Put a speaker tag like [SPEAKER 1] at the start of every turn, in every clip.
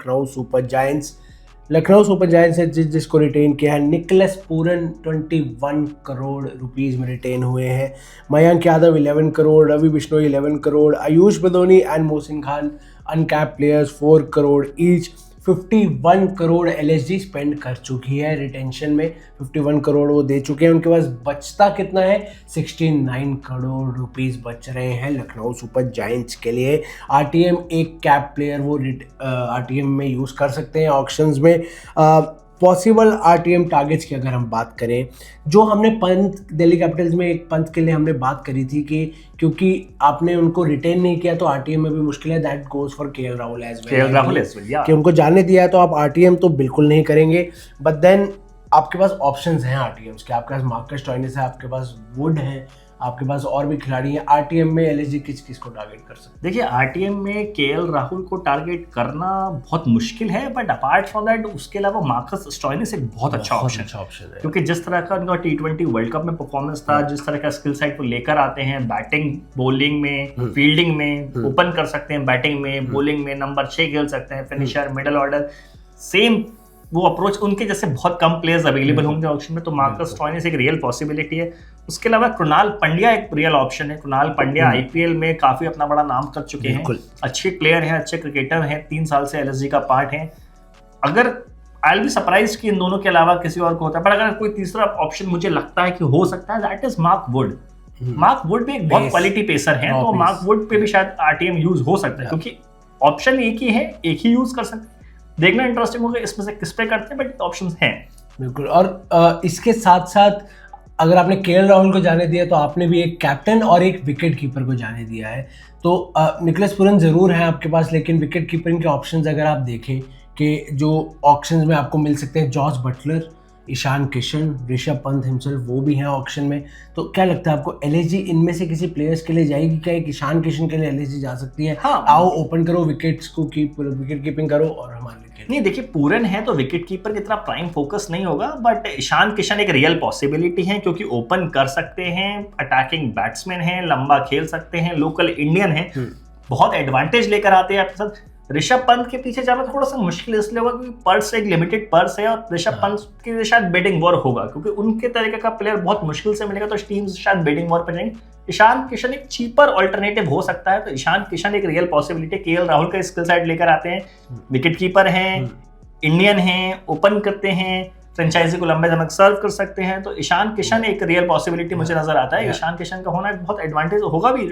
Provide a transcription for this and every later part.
[SPEAKER 1] Lucknow Super Giants. Lucknow Super Giants से जिसको retain किया है, निकलस पूरन 21 करोड़ रुपीस में रिटेन हुए हैं। Mayank Yadav 11 crore, Ravi Bishnoi 11 crore, Ayush Badoni and Mohsin Khan uncap players 4 crore each. 51 crore LSG spend कर चुकी है रिटेंशन में, 51 करोड़ वो दे चुके हैं। उनके पास बचता कितना है, 69 करोड़ रुपीस बच रहे हैं लखनऊ सुपर जायंट्स के लिए। आरटीएम एक कैप प्लेयर वो आरटीएम में यूज़ कर सकते हैं ऑक्शंस में। पॉसिबल आरटीएम टारगेट्स की अगर हम बात करें, जो हमने पंत दिल्ली कैपिटल्स में एक पंत के लिए हमने बात करी थी कि क्योंकि आपने उनको रिटेन नहीं किया तो आरटीएम में भी मुश्किल है, that goes for KL Rahul as well, कि उनको जाने दिया है तो आप आरटीएम तो बिल्कुल नहीं करेंगे। बट देन आपके पास ऑप्शंस हैं आरटीएम्स के, आपके पास मार्कस स्टोइनिस है, आपके पास वुड है, आपके पास और भी खिलाड़ी हैं। आरटीएम में एलएसजी किस को टारगेट कर सकते हैं?
[SPEAKER 2] देखिए आरटीएम में केएल राहुल को टारगेट करना बहुत मुश्किल है, बट अपार्ट फ्रॉम दैट उसके अलावा मार्कस स्टोइनिस एक बहुत अच्छा ऑप्शन है, क्योंकि जिस तरह का उनका T20 वर्ल्ड कप में परफॉर्मेंस था, जिस तरह का स्किल सेट वो लेकर आते हैं, बैटिंग बॉलिंग में फील्डिंग में, ओपन कर सकते हैं बैटिंग में, बॉलिंग में नंबर 6 खेल सकते हैं, फिनिशर मिडिल ऑर्डर, सेम वो अप्रोच उनके जैसे बहुत कम प्लेयर्स अवेलेबल होंगे ऑप्शन में, तो मार्कस स्टोइनिस एक रियल पॉसिबिलिटी है। उसके अलावा कृणाल पंड्या एक रियल ऑप्शन है। कृणाल पंड्या आईपीएल में काफी अपना बड़ा नाम कर चुके हैं, अच्छे प्लेयर हैं, अच्छे क्रिकेटर हैं, 3 साल से एलएसजी का पार्ट है। अगर आई विल बी सरप्राइज्ड कि इन दोनों के अलावा किसी और को होता है, पर अगर कोई तीसरा ऑप्शन मुझे लगता है कि हो सकता है, that is Mark Wood. Mark Wood भी एक बहुत क्वालिटी पेसर है, तो मार्क वुड पे भी शायद आरटीएम यूज हो सकता है, क्योंकि ऑप्शन एक ही है, एक ही यूज कर सकते हैं। देखना इंटरेस्टिंग होगा इसमें से किस पे करते हैं, बट ऑप्शंस हैं
[SPEAKER 1] बिल्कुल। और इसके साथ साथ अगर आपने केएल राहुल को जाने दिया तो आपने भी एक कैप्टन और एक विकेट कीपर को जाने दिया है। तो निकलस पूरन ज़रूर है आपके पास, लेकिन विकेट कीपिंग के ऑप्शंस अगर आप देखें कि जो ऑक्शंस में आपको मिल सकते हैं, Jos Buttler, Ishan Kishan, Rishabh Pant himself, वो भी हैं ऑक्शन में। तो क्या लगता है आपको, एलएसजी इनमें से किसी प्लेयर्स के लिए जाएगी क्या? एक ईशान किशन के लिए एलएसजी जा सकती है?
[SPEAKER 2] हाँ,
[SPEAKER 1] आओ ओपन करो, विकेट्स को विकेट कीपिंग करो और हमारे लिए।
[SPEAKER 2] नहीं देखिए, पूरन है तो विकेट कीपर की इतना प्राइम फोकस नहीं होगा, बट ईशान किशन एक रियल पॉसिबिलिटी है, क्योंकि ओपन कर सकते हैं, अटैकिंग बैट्समैन हैं, लंबा खेल सकते हैं, लोकल इंडियन है, बहुत एडवांटेज लेकर आते हैं आपके साथ। ऋषभ पंत के पीछे जाना थोड़ा सा मुश्किल इसलिए होगा क्योंकि पर्स एक लिमिटेड पर्स है, और ऋषभ पंत की शायद बिडिंग वॉर होगा, क्योंकि उनके तरीके का प्लेयर बहुत मुश्किल से मिलेगा, तो टीम शायद बिडिंग वॉर पर जाएंगे। ईशान किशन एक चीपर ऑल्टरनेटिव हो सकता है, तो ईशान किशन एक रियल पॉसिबिलिटी। केएल राहुल का स्किल सेट लेकर आते हैं, विकेट कीपर हैं, इंडियन हैं, ओपन करते हैं, फ्रेंचाइजी को लंबे समय सर्व कर सकते हैं, तो ईशान किशन एक रियल पॉसिबिलिटी मुझे नजर आता है। ईशान किशन का होना एक बहुत एडवांटेज होगा भी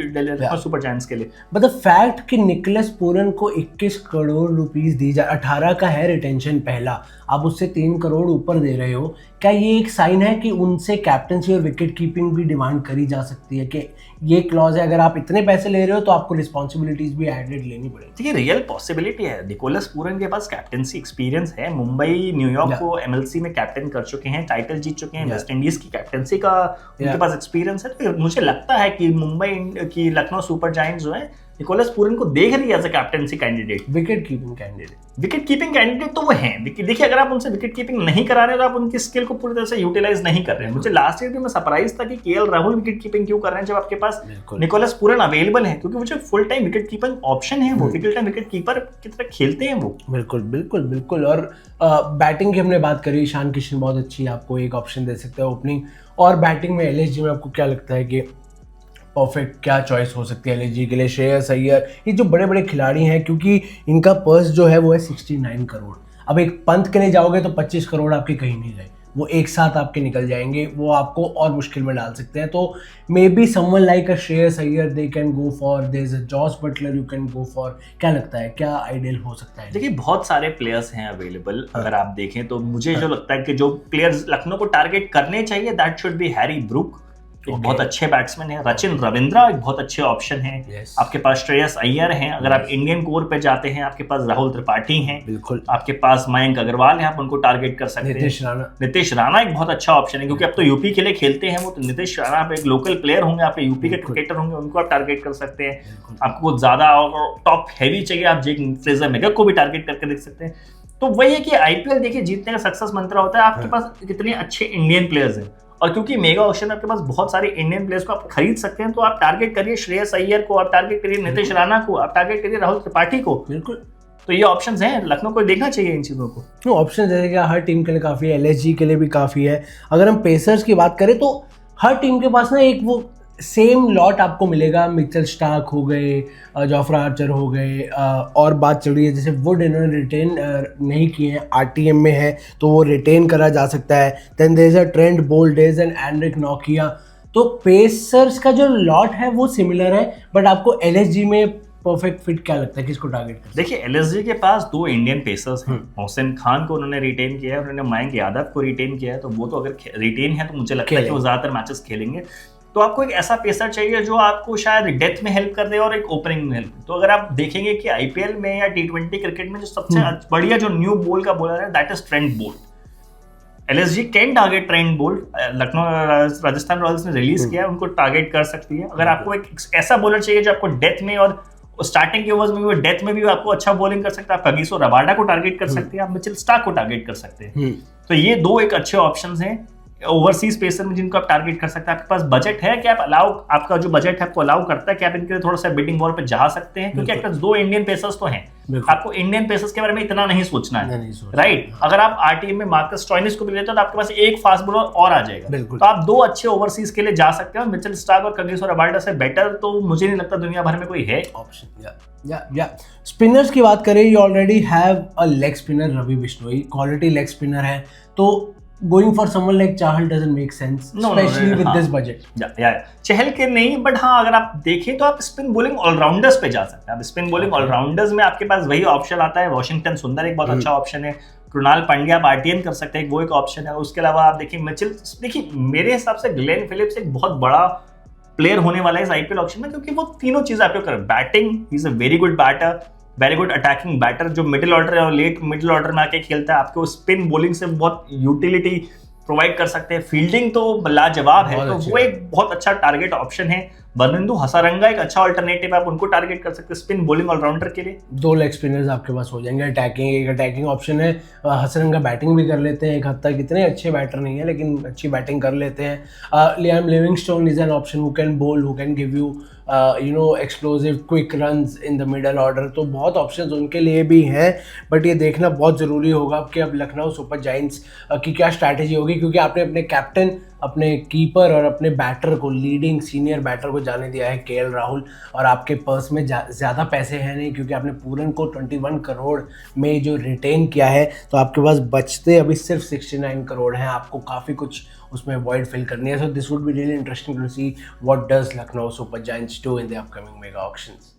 [SPEAKER 2] सुपर जायंट्स के लिए।
[SPEAKER 1] बट द फैक्ट कि निकलस पूरन को 21 करोड़ रुपीस दी जाए, 18 का है रिटेंशन पहला, आप उससे 3 करोड़ ऊपर दे रहे हो, क्या ये एक साइन है कि उनसे कैप्टनसी और विकेट कीपिंग भी डिमांड करी जा सकती है, कि ये क्लॉज है अगर आप इतने पैसे ले रहे हो तो आपको रिस्पॉन्सिबिलिटीज भी एडेड लेनी पड़ेगी?
[SPEAKER 2] देखिए रियल पॉसिबिलिटी है, निकोलस पूरन के पास कैप्टनसी एक्सपीरियंस है, मुंबई न्यूयॉर्क को एमएलसी में कैप्टन कर चुके हैं, टाइटल जीत चुके हैं, वेस्ट इंडीज की कैप्टनसी का उनके पास एक्सपीरियंस है। तो मुझे लगता है कि मुंबई की लखनऊ सुपर जायंट्स जो है निकोलस पूरन को देख रही है as a captaincy candidate, wicket keeping candidate तो वो हैं। देखिए अगर आप उनसे विकेट कीपिंग नहीं करा रहे तो आप उनकी स्किल को पूरी तरह से यूटिलाइज नहीं कर रहे हैं। मुझे लास्ट ईयर भी मैं सरप्राइज था कि केएल राहुल विकेट कीपिंग क्यों कर रहे हैं जब आपके पास निकोलस पूरन अवेलेबल है, क्योंकि मुझे full time wicket keeping option है, वो फुल टाइम विकेट कीपर की तरह खेलते हैं वो।
[SPEAKER 1] बिल्कुल। और बैटिंग की हमने बात करी, ईशान किशन बहुत अच्छी आपको एक ऑप्शन दे सकते हैं ओपनिंग, और बैटिंग में एलएसजी में आपको क्या लगता है कि परफेक्ट क्या चॉइस हो सकती है एलएसजी के लिए? श्रेयस अय्यर, ये जो बड़े बड़े खिलाड़ी हैं, क्योंकि इनका पर्स जो है वो है 69 करोड़। अब एक पंत के लिए जाओगे तो 25 करोड़ आपके कहीं नहीं गए, वो एक साथ आपके निकल जाएंगे, वो आपको और मुश्किल में डाल सकते हैं। तो maybe someone like a Shreyas Iyer they can go for, there is a Jos Buttler you can go for. क्या लगता है, क्या आइडियल हो सकता है?
[SPEAKER 2] देखिए बहुत सारे प्लेयर्स हैं अवेलेबल, अगर आप देखें तो मुझे जो लगता है कि जो प्लेयर्स लखनऊ को टारगेट करने चाहिए, that should be Harry Brook, एक बहुत अच्छे बैट्समैन है, रचिन रविंद्रा एक बहुत अच्छे ऑप्शन है, आपके पास श्रेयस अय्यर हैं, अगर आप इंडियन कोर पे जाते हैं आपके पास राहुल त्रिपाठी हैं, बिल्कुल आपके पास मयंक अग्रवाल हैं, आप उनको टारगेट कर सकते हैं। नीतीश राणा एक बहुत अच्छा ऑप्शन है, क्योंकि अब तो यूपी के लिए खेलते हैं वो, तो नीतीश राणा आप एक लोकल प्लेयर होंगे, आप यूपी के क्रिकेटर होंगे, उनको आप टारगेट कर सकते हैं। आपको ज्यादा टॉप हैवी चाहिए, आप जेक फ्रेजर मैकगल को भी टारगेट करके देख सकते हैं। तो वही है कि आईपीएल देखिए जीतने का सक्सेस मंत्र होता है, आपके पास कितने अच्छे इंडियन प्लेयर्स हैं, और क्योंकि मेगा ऑक्शन में आपके पास बहुत सारे इंडियन प्लेयर्स को आप खरीद सकते हैं, तो आप टारगेट करिए श्रेयस अय्यर को, आप टारगेट करिए नीतीश राणा को, आप टारगेट करिए राहुल त्रिपाठी को।
[SPEAKER 1] बिल्कुल
[SPEAKER 2] तो ये ऑप्शंस हैं, लखनऊ को देखना चाहिए इन चीज़ों को।
[SPEAKER 1] ऑप्शन जैसे कि हर टीम के लिए काफ़ी है, एलएसजी के लिए भी काफ़ी है। अगर हम पेसर्स की बात करें तो हर टीम के पास ना एक वो सेम लॉट आपको मिलेगा। मिचेल स्टार्क हो गए, जोफ्रा आर्चर हो गए, और बात चल रही है जैसे वुड इन्होंने रिटेन नहीं किए हैं, आरटीएम में है तो वो रिटेन करा जा सकता है। Then there is a Trent Boult, there is an Anrich नोकिया। तो पेसर्स का जो लॉट है वो सिमिलर है, बट आपको एलएसजी में परफेक्ट फिट क्या लगता है, किसको टारगेट कर?
[SPEAKER 2] देखिए एलएसजी के पास 2 इंडियन पेसर्स हैं। मोहसिन खान को उन्होंने रिटेन किया है, उन्होंने मयंक यादव को रिटेन किया है, तो वो तो अगर रिटेन है तो मुझे लगता है कि वो ज्यादातर मैचेस खेलेंगे। तो आपको एक ऐसा पेसर चाहिए जो आपको शायद डेथ में हेल्प कर दे और एक ओपनिंग में हेल्प। तो अगर आप देखेंगे कि आईपीएल में या टी20 क्रिकेट में जो सबसे बढ़िया जो न्यू बॉल का बॉलर है that is Trent Boult. LSG can target Trent Boult, Lucknow Rajasthan Royals ने रिलीज किया, उनको टारगेट कर सकती है। अगर आपको एक ऐसा बॉलर चाहिए जो आपको डेथ में और स्टार्टिंग के ओवर्स में भी डेथ में भी आपको अच्छा बॉलिंग कर सकता है, आप कगिसो रबाडा को टारगेट कर सकते हैं, आप मिचेल स्टार्क को टारगेट कर सकते हैं। तो ये 2 एक अच्छे ऑप्शंस हैं ओवरसीज पेसर में जिनको आप टारगेट कर सकते हैं। आपके पास बजट है कि आप आपका जो बजट है आपको अलाउ करता है कि आप इनके लिए थोड़ा सा बिडिंग वॉर पे जा सकते हैं, क्योंकि आपके पास 2 इंडियन पेसर्स तो हैं। आपको इंडियन पेसर्स के बारे में इतना नहीं सोचना है, राइट? अगर आप आरटीएम में मार्कस स्टॉइनिस को भी लेते हो तो आपके पास एक फास्ट बॉलर और आ जाएगा। तो आप 2 अच्छे ओवरसीज के लिए जा सकते हो। मिचेल स्टार्क और कगिसो रबाडा से बेटर तो मुझे नहीं लगता दुनिया भर में कोई है
[SPEAKER 1] ऑप्शन। या स्पिनर्स की बात करें, you already have a leg spinner Ravi Bishnoi, quality leg spinner है, तो going for someone like Chahal doesn't make sense, especially with this budget.
[SPEAKER 2] चहल के नहीं, बट हाँ अगर आप देखें तो आप स्पिन बॉलिंग ऑलराउंडर्स पे जा सकते हैं। आप स्पिन बॉलिंग ऑलराउंडर्स में आपके पास वही ऑप्शन आता है। वॉशिंगटन सुंदर एक बहुत अच्छा ऑप्शन है, कृणाल पांड्या आप आरटीएन कर सकते हैं, वो एक ऑप्शन है। उसके अलावा आप देखिए मिचेल, देखिए मेरे हिसाब से ग्लेन फिलिप्स एक बहुत बड़ा प्लेयर होने वाला है इस आईपीएल ऑप्शन में, क्योंकि वो तीनों चीज आपको कर, batting, he is a very good batter, very good attacking batter जो मिडिल ऑर्डर और लेट मिडिल ऑर्डर में आके खेलता है, आपको स्पिन बॉलिंग से बहुत यूटिलिटी प्रोवाइड कर सकते हैं, फील्डिंग तो लाजवाब है, तो वो एक बहुत अच्छा टारगेट ऑप्शन है। बर्निंदु हसारंगा एक अच्छा अल्टरनेटिव, आप उनको टारगेट कर सकते हैं स्पिन बॉलिंग ऑलराउंडर के लिए।
[SPEAKER 1] 2 लेग स्पिनर्स आपके पास हो जाएंगे। एक अटैकिंग ऑप्शन है, हसारंगा बैटिंग भी कर लेते हैं, एक हद तक इतने अच्छे बैटर नहीं है लेकिन अच्छी बैटिंग कर लेते हैं। Liam Livingstone is an option who can bowl, who can give you explosive quick runs in the middle order. तो बहुत ऑप्शंस उनके लिए भी हैं, बट ये देखना बहुत ज़रूरी होगा कि अब लखनऊ सुपर जायंट्स की क्या स्ट्रैटेजी होगी, क्योंकि आपने अपने कैप्टन, अपने कीपर और अपने बैटर को, लीडिंग सीनियर बैटर को जाने दिया है केएल राहुल, और आपके पर्स में ज़्यादा पैसे हैं नहीं, क्योंकि आपने पूरन को 21 करोड़ में जो रिटेन किया है, तो आपके पास बचते अभी सिर्फ 69 करोड़ हैं। आपको काफ़ी कुछ उसमें वॉइड फिल करनी है। So this would be really interesting to see what does Lucknow Super Giants do in the upcoming mega auctions.